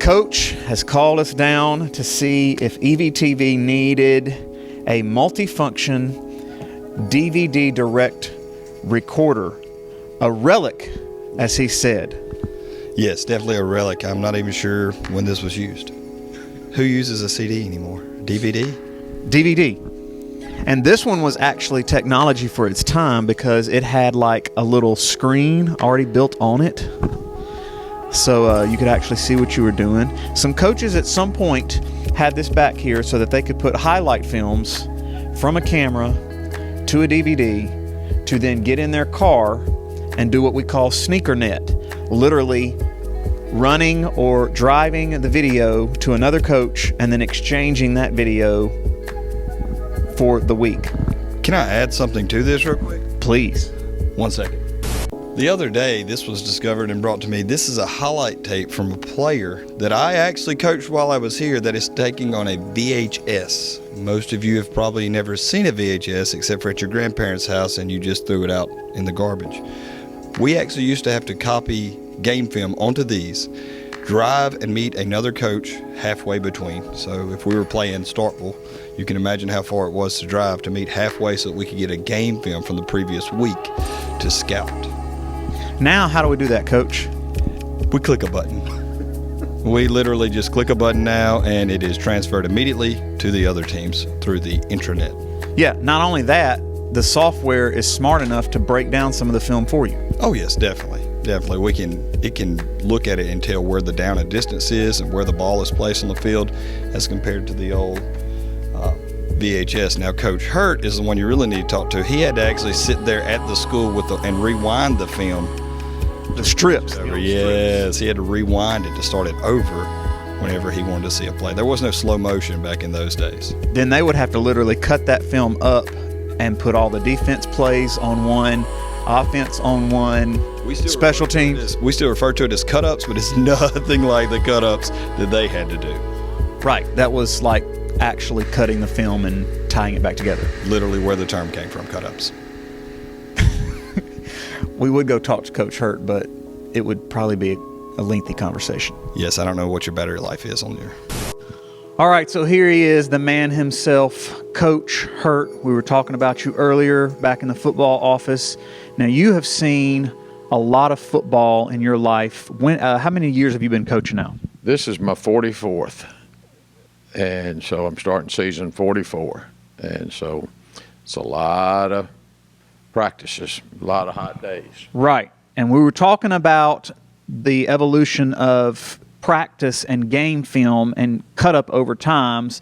Coach has called us down to see if EVTV needed a multifunction DVD direct recorder, a relic, as he said. Yes, definitely a relic. I'm not even sure when this was used. Who uses a CD anymore? DVD? DVD. And this one was actually technology for its time because it had like a little screen already built on it. So you could actually see what you were doing. Some coaches at some point had this back here so that they could put highlight films from a camera to a DVD to then get in their car and do what we call sneaker net, literally running or driving the video to another coach and then exchanging that video for the week. Can I add something to this real quick? Please. 1 second. The other day, this was discovered and brought to me. This is a highlight tape from a player that I actually coached while I was here that is taking on a VHS. Most of you have probably never seen a VHS except for at your grandparents' house and you just threw it out in the garbage. We actually used to have to copy game film onto these, drive and meet another coach halfway between. So if we were playing Starkville, you can imagine how far it was to drive to meet halfway so that we could get a game film from the previous week to scout. Now, how do we do that, Coach? We click a button. We literally just click a button now and it is transferred immediately to the other teams through the intranet. Yeah, not only that, the software is smart enough to break down some of the film for you. Oh yes, definitely. It can look at it and tell where the down and distance is and where the ball is placed on the field as compared to the old VHS. Now, Coach Hurt is the one you really need to talk to. He had to actually sit there at the school and rewind the film. The strips. Yes, he had to rewind it to start it over whenever he wanted to see a play. There was no slow motion back in those days. Then they would have to literally cut that film up and put all the defense plays on one, offense on one, special teams. We still refer to it as cut-ups, but it's nothing like the cut-ups that they had to do. Right. That was like actually cutting the film and tying it back together. Literally where the term came from, cut-ups. We would go talk to Coach Hurt, but it would probably be a lengthy conversation. Yes, I don't know what your battery life is on there. All right, so here he is, the man himself, Coach Hurt. We were talking about you earlier back in the football office. Now, you have seen a lot of football in your life. How many years have you been coaching now? This is my 44th, and so I'm starting season 44. And so it's a lot of practices, a lot of hot days. Right, and we were talking about the evolution of practice and game film and cut up over times,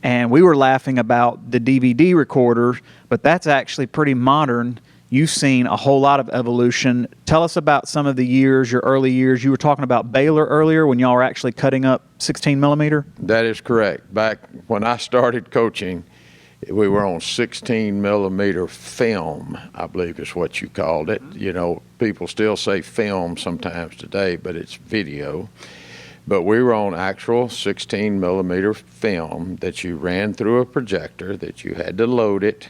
and we were laughing about the DVD recorder, but that's actually pretty modern. You've seen a whole lot of evolution. Tell us about some of the years, your early years. You were talking about Baylor earlier when y'all were actually cutting up 16 millimeter. That is correct. Back when I started coaching, we were on 16 millimeter film, I believe is what you called it. You know, people still say film sometimes today, but it's video. But we were on actual 16 millimeter film that you ran through a projector, that you had to load it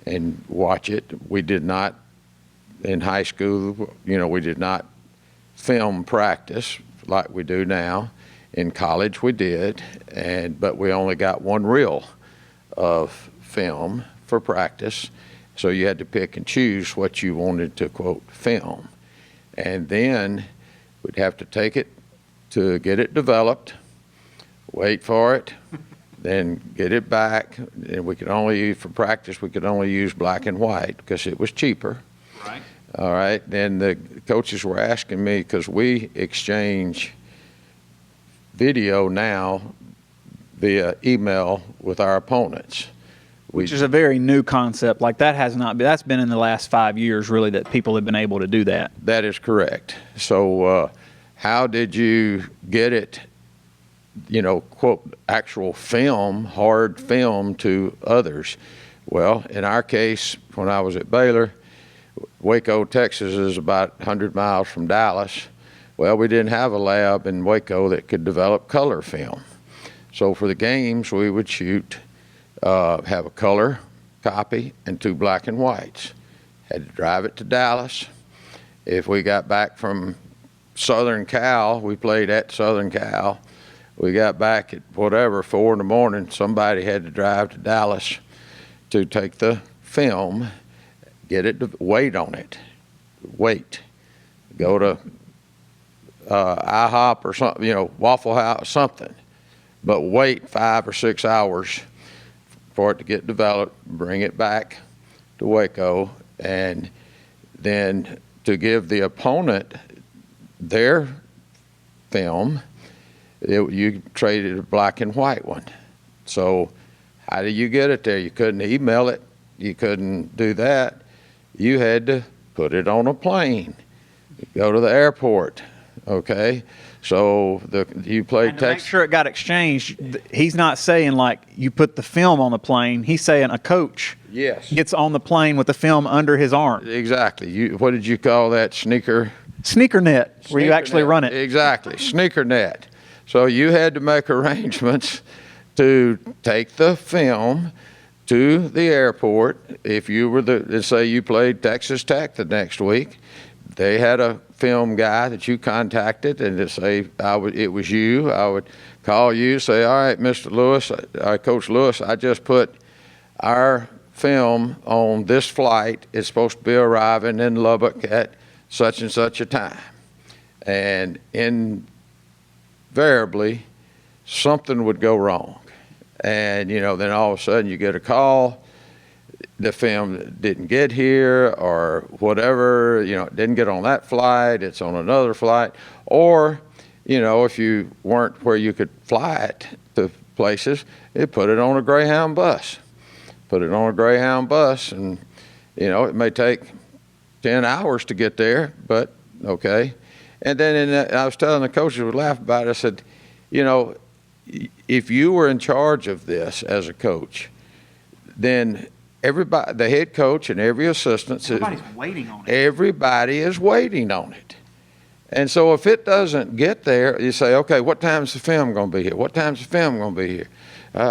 and watch it. We did not, in high school, we did not film practice like we do now. In college we did, but we only got one reel of film for practice. So you had to pick and choose what you wanted to, quote, film. And then we'd have to take it to get it developed, wait for it, then get it back. And we could only use, for practice, we could only use black and white because it was cheaper. Right. All right. Then the coaches were asking me, because we exchange video now via email with our opponents. Which is a very new concept. Like that has not been, that's been in the last 5 years really that people have been able to do that. That is correct. So how did you get it, quote, actual film, hard film to others? Well, in our case, when I was at Baylor, Waco, Texas is about 100 miles from Dallas. Well, we didn't have a lab in Waco that could develop color film. So for the games, we would shoot, have a color copy and 2 black and whites. Had to drive it to Dallas. If we got back from Southern Cal. We played at Southern Cal. We got back at whatever, 4 in the morning. Somebody had to drive to Dallas to take the film, get it to wait on it. Wait. Go to IHOP or something, Waffle House, something. But wait 5 or 6 hours for it to get developed, bring it back to Waco, and then to give the opponent their film. You traded a black and white one. So how do you get it there? You couldn't email it. You couldn't do that. You had to put it on a plane, go to the airport, okay? So you played And to make sure it got exchanged, he's not saying like you put the film on the plane. He's saying a coach Yes. gets on the plane with the film under his arm. Exactly. What did you call that? Sneaker Net, where you actually net. run it. Exactly. Sneaker net. So you had to make arrangements to take the film to the airport. If you were let's say you played Texas Tech the next week, they had a film guy that you contacted, and to say it was you, I would call you, say, all right, Mr. Lewis, Coach Lewis, I just put our film on this flight. It's supposed to be arriving in Lubbock at such and such a time. And invariably, something would go wrong. And, then all of a sudden you get a call, the film didn't get here or whatever, it didn't get on that flight, it's on another flight. Or, if you weren't where you could fly it to places, it put it on a Greyhound bus. Put it on a Greyhound bus, and, it may take 10 hours to get there, but okay. And then I was telling the coaches, would laugh about it, I said, if you were in charge of this as a coach, then everybody, the head coach and every assistant, Everybody's waiting on it. everybody is waiting on it. And so if it doesn't get there, you say, okay, what time's the film going to be here? What time's the film going to be here?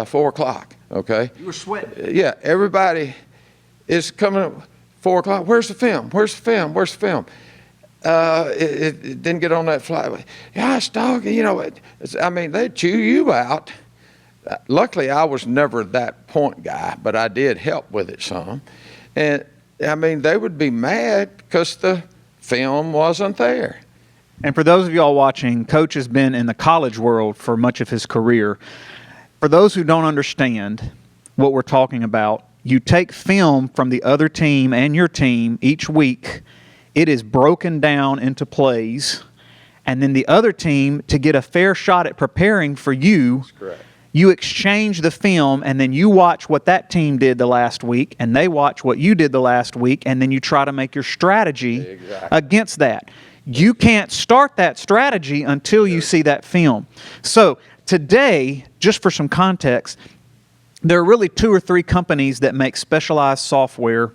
4 o'clock, okay? You were sweating. Yeah, everybody is coming at 4 o'clock. Where's the film? Where's the film? Where's the film? It didn't get on that flight. Gosh, dog, they chew you out. Luckily, I was never that point guy, but I did help with it some. And, they would be mad because the film wasn't there. And for those of y'all watching, Coach has been in the college world for much of his career. For those who don't understand what we're talking about, you take film from the other team and your team each week. It is broken down into plays, and then the other team, to get a fair shot at preparing for you, That's correct. you exchange the film, and then you watch what that team did the last week, and they watch what you did the last week, and then you try to make your strategy against that. You can't start that strategy until you see that film. So today, just for some context, there are really 2 or 3 companies that make specialized software.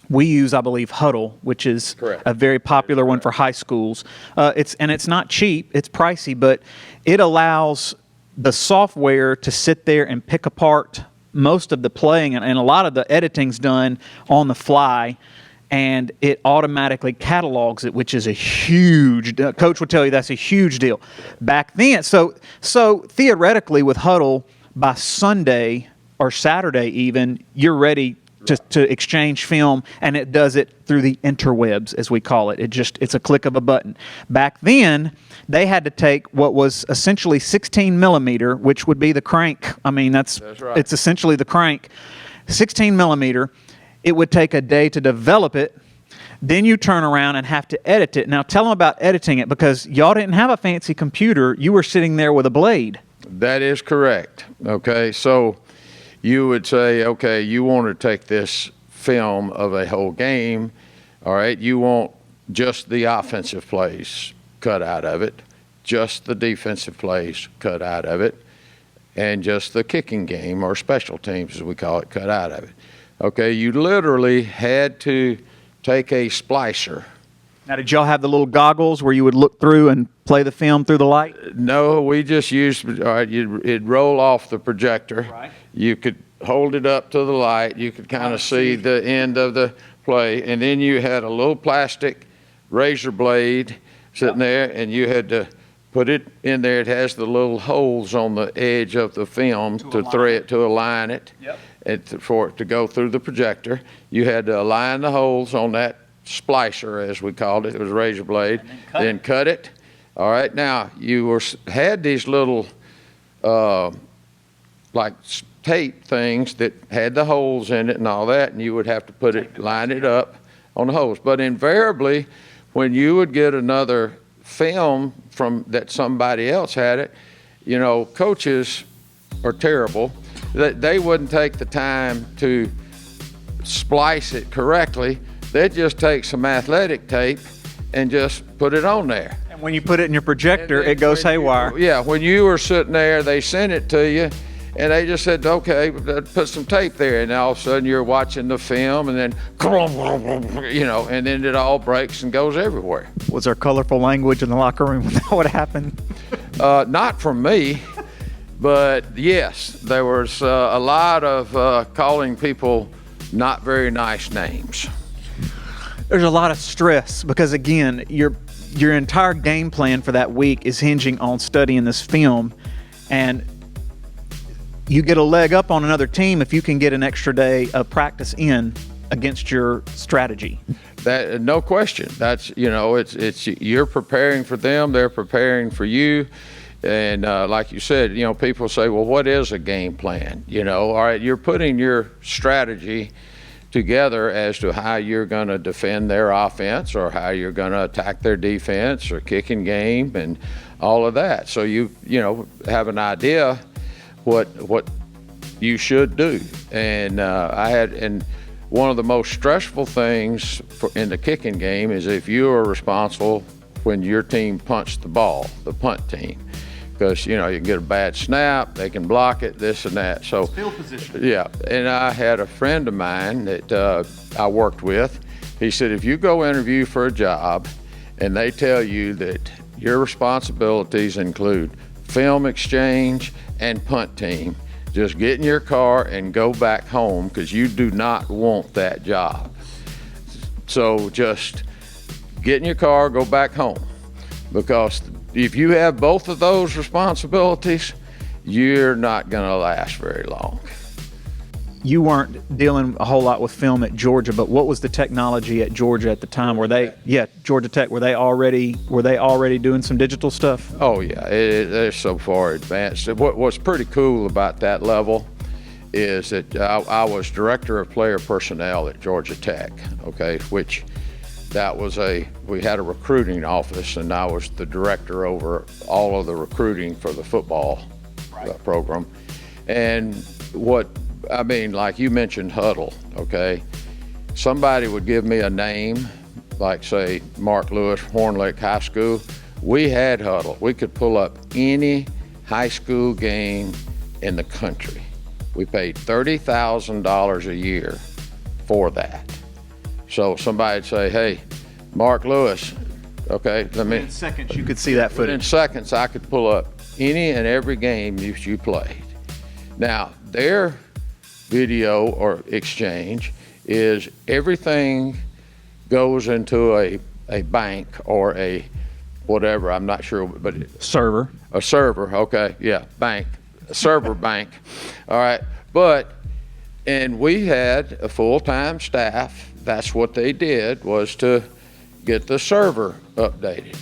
We use, I believe, Hudl, which is Correct. a very popular one for high schools. It's not cheap, it's pricey, but it allows the software to sit there and pick apart most of the playing, and a lot of the editing's done on the fly, and it automatically catalogs it, which is a huge, Coach will tell you that's a huge deal. Back then, so theoretically with Hudl, by Sunday or Saturday even, you're ready to exchange film, and it does it through the interwebs, as we call it. It's a click of a button. Back then, they had to take what was essentially 16 millimeter, which would be the crank. That's right. It's essentially the crank. 16 millimeter. It would take a day to develop it. Then you turn around and have to edit it. Now tell them about editing it, because y'all didn't have a fancy computer. You were sitting there with a blade. That is correct. Okay, so you would say, okay, you want to take this film of a whole game, all right? You want just the offensive plays cut out of it, just the defensive plays cut out of it, and just the kicking game, or special teams as we call it, cut out of it. Okay, you literally had to take a splicer. Now, did y'all have the little goggles where you would look through and play the film through the light? No, we just used, all right, it'd roll off the projector. Right. You could hold it up to the light. You could kind of see the end of the play. And then you had a little plastic razor blade sitting there, and you had to put it in there. It has the little holes on the edge of the film to align it, Yep. and for it to go through the projector. You had to align the holes on that splicer, as we called it. It was a razor blade. And Then cut it. All right. Now you had these little like tape things that had the holes in it and all that, and you would have to line it up on the holes. But invariably, when you would get another film from that somebody else had it, you know, coaches are terrible. They wouldn't take the time to splice it correctly. They'd just take some athletic tape and just put it on there. And when you put it in your projector, it goes haywire. Yeah, when you were sitting there, they sent it to you, and they just said, okay, put some tape there. And all of a sudden, you're watching the film, and then, you know, and then it all breaks and goes everywhere. Was there colorful language in the locker room when that would happen? Not from me, but yes, there was a lot of calling people not very nice names. There's a lot of stress because, again, your entire game plan for that week is hinging on studying this film, and you get a leg up on another team if you can get an extra day of practice in against your strategy. That, no question. That's, you know, it's you're preparing for them, they're preparing for you. And like you said, you know, people say, well, what is a game plan? You know, all right, you're putting your strategy together as to how you're going to defend their offense or how you're going to attack their defense or kicking game and all of that. So you know, have an idea what you should do. And and one of the most stressful things in the kicking game is if you are responsible when your team punched the ball, the punt team. Because, you know, you can get a bad snap, they can block it, this and that. So, Field position. yeah. And I had a friend of mine that I worked with. He said, if you go interview for a job and they tell you that your responsibilities include film exchange and punt team, just get in your car and go back home because you do not want that job. So just get in your car, go back home, because if you have both of those responsibilities, you're not going to last very long. You weren't dealing a whole lot with film at Georgia, but what was the technology at Georgia at the time? Georgia Tech, were they already doing some digital stuff? Oh yeah, they're so far advanced. What's pretty cool about that level is that I was director of player personnel at Georgia Tech, okay, which we had a recruiting office, and I was the director over all of the recruiting for the football program. And like you mentioned Huddle, okay? Somebody would give me a name, like say Mark Lewis, Horn Lake High School. We had Huddle. We could pull up any high school game in the country. We paid $30,000 a year for that. So somebody'd say, hey, Mark Lewis, okay, In seconds, you could see that Within footage. seconds, I could pull up any and every game you played. Now, their video or exchange is everything goes into a bank or a whatever, I'm not sure, but Server. a server, okay, yeah, bank, a server bank, all right. And we had a full-time staff. That's what they did, was to get the server updated.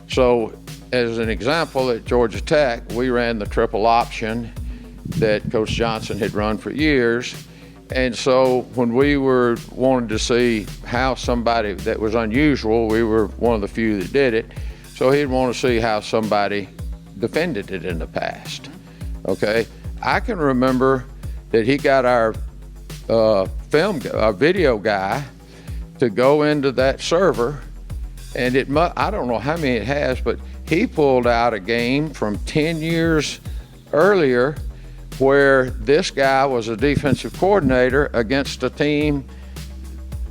So as an example, at Georgia Tech, we ran the triple option that Coach Johnson had run for years. And so when we were wanting to see how somebody that was unusual, we were one of the few that did it. So he'd want to see how somebody defended it in the past. Okay, I can remember that he got our video guy to go into that server, and I don't know how many it has, but he pulled out a game from 10 years earlier where this guy was a defensive coordinator against a team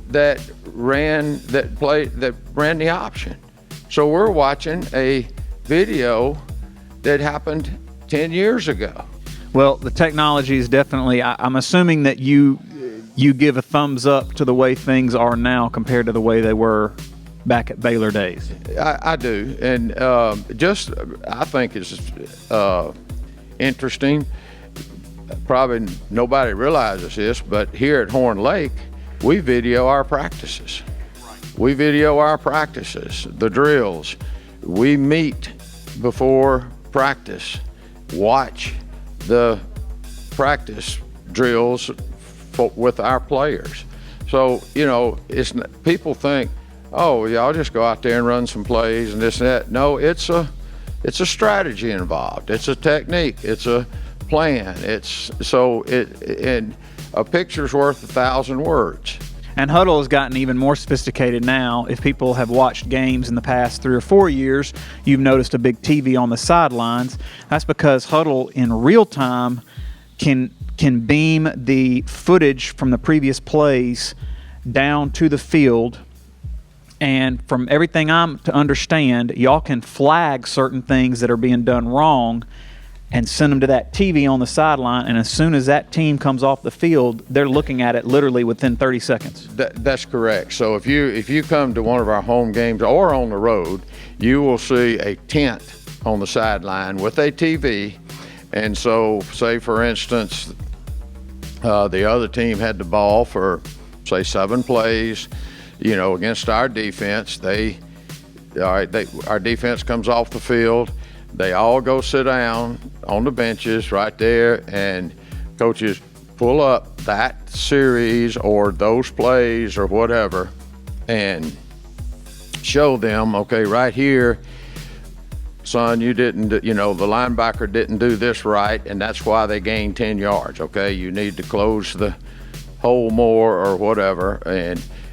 that ran the option. So we're watching a video that happened 10 years ago. Well, the technology is definitely, I'm assuming that you give a thumbs up to the way things are now compared to the way they were back at Baylor days? I do, and I think it's interesting. Probably nobody realizes this, but here at Horn Lake, we video our practices. We video our practices, the drills. We meet before practice, watch the practice drills with our players. So, people think, oh, y'all just go out there and run some plays and this and that. No, it's a strategy involved. It's a technique. It's a plan. And a picture's worth 1,000 words. And Hudl has gotten even more sophisticated now. If people have watched games in the past 3 or 4 years, you've noticed a big TV on the sidelines. That's because Hudl in real time can beam the footage from the previous plays down to the field. And from everything I'm to understand, y'all can flag certain things that are being done wrong and send them to that TV on the sideline, and as soon as that team comes off the field, they're looking at it literally within 30 seconds. That's correct. So if you come to one of our home games or on the road, you will see a tent on the sideline with a TV. And so, say for instance, the other team had the ball for, say, 7 plays, against our defense. Our defense comes off the field. They all go sit down on the benches right there, and coaches pull up that series or those plays or whatever and show them, okay, right here, son, you didn't, the linebacker didn't do this right, and that's why they gained 10 yards, okay? You need to close the hole more or whatever,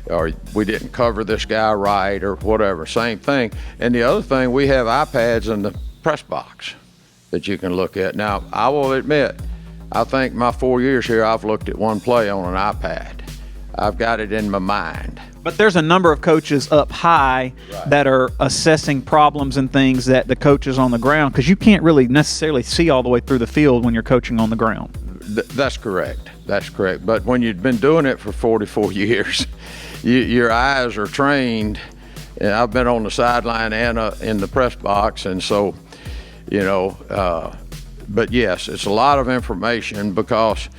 or we didn't cover this guy right or whatever, same thing. And the other thing, we have iPads in the press box that you can look at. Now, I will admit, I think my 4 years here, I've looked at one play on an iPad. I've got it in my mind. But there's a number of coaches up high that are assessing problems and things that the coaches on the ground, because you can't really necessarily see all the way through the field when you're coaching on the ground. That's correct. That's correct. But when you've been doing it for 44 years, your eyes are trained. And I've been on the sideline and in the press box, and so, but yes, it's a lot of information because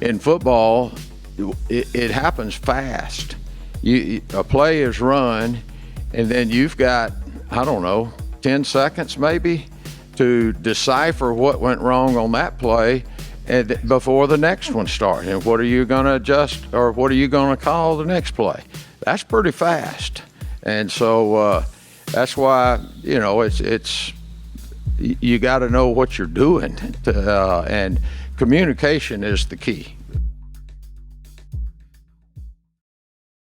in football, it happens fast. A play is run, and then you've got, 10 seconds maybe to decipher what went wrong on that play and before the next one starts. And what are you going to adjust, or what are you going to call the next play? That's pretty fast. And so that's why, it's you got to know what you're doing, and communication is the key.